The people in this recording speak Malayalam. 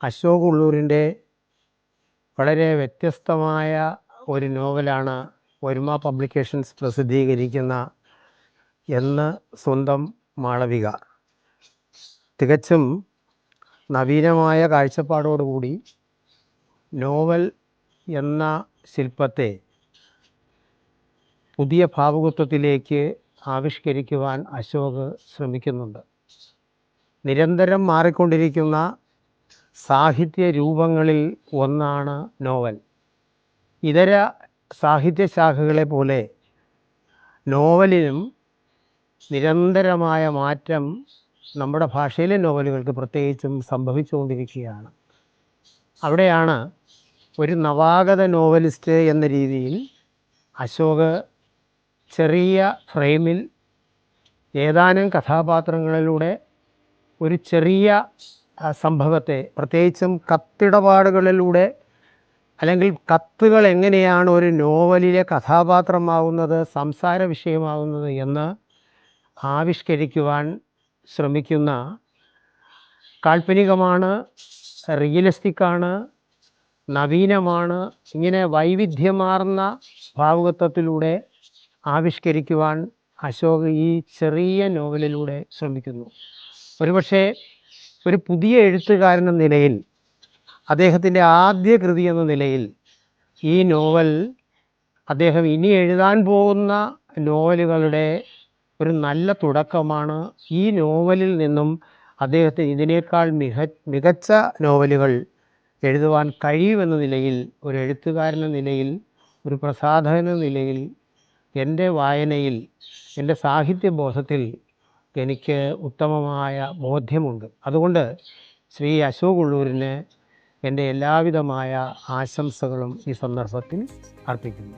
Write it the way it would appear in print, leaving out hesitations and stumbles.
അശോക് ഉള്ളൂരിൻ്റെ വളരെ വ്യത്യസ്തമായ ഒരു നോവലാണ് ഒരുമ പബ്ലിക്കേഷൻസ് പ്രസിദ്ധീകരിക്കുന്ന എന്ന് സ്വന്തം മാളവിക. തികച്ചും നവീനമായ കാഴ്ചപ്പാടോടുകൂടി നോവൽ എന്ന ശില്പത്തെ പുതിയ ഭാവുകത്വത്തിലേക്ക് ആവിഷ്കരിക്കുവാൻ അശോക് ശ്രമിക്കുന്നുണ്ട്. നിരന്തരം മാറിക്കൊണ്ടിരിക്കുന്ന സാഹിത്യ രൂപങ്ങളിൽ ഒന്നാണ് നോവൽ. ഇതര സാഹിത്യശാഖകളെ പോലെ നോവലിനും നിരന്തരമായ മാറ്റം നമ്മുടെ ഭാഷയിലെ നോവലുകൾക്ക് പ്രത്യേകിച്ചും സംഭവിച്ചുകൊണ്ടിരിക്കുകയാണ്. അവിടെയാണ് ഒരു നവാഗത നോവലിസ്റ്റ് എന്ന രീതിയിൽ അശോക് ചെറിയ ഫ്രെയിമിൽ ഏതാനും കഥാപാത്രങ്ങളിലൂടെ ഒരു ചെറിയ സംഭവത്തെ, പ്രത്യേകിച്ചും കത്തിടപാടുകളിലൂടെ അല്ലെങ്കിൽ കത്തുകൾ എങ്ങനെയാണ് ഒരു നോവലിലെ കഥാപാത്രമാകുന്നത്, സംസാര വിഷയമാകുന്നത് എന്ന് ആവിഷ്കരിക്കുവാൻ ശ്രമിക്കുന്ന, കാൽപ്പനികമാണ്, റിയലിസ്റ്റിക്കാണ്, നവീനമാണ്, ഇങ്ങനെ വൈവിധ്യമാർന്ന ഭാവുകത്വത്തിലൂടെ ആവിഷ്കരിക്കുവാൻ അശോക് ഈ ചെറിയ നോവലിലൂടെ ശ്രമിക്കുന്നു. ഒരുപക്ഷെ ഒരു പുതിയ എഴുത്തുകാരനെന്ന നിലയിൽ, അദ്ദേഹത്തിൻ്റെ ആദ്യ കൃതി എന്ന നിലയിൽ ഈ നോവൽ അദ്ദേഹം ഇനി എഴുതാൻ പോകുന്ന നോവലുകളുടെ ഒരു നല്ല തുടക്കമാണ്. ഈ നോവലിൽ നിന്നും അദ്ദേഹത്തിന് ഇതിനേക്കാൾ മികച്ച നോവലുകൾ എഴുതുവാൻ കഴിയുമെന്ന നിലയിൽ, ഒരു എഴുത്തുകാരനെന്ന നിലയിൽ, ഒരു പ്രസാധകനെന്ന നിലയിൽ, എൻ്റെ വായനയിൽ, എൻ്റെ സാഹിത്യബോധത്തിൽ എനിക്ക് ഉത്തമമായ ബോധ്യമുണ്ട്. അതുകൊണ്ട് ശ്രീ അശോക് ഉള്ളൂരിന് എൻ്റെ എല്ലാവിധമായ ആശംസകളും ഈ സന്ദർഭത്തിൽ അർപ്പിക്കുന്നു.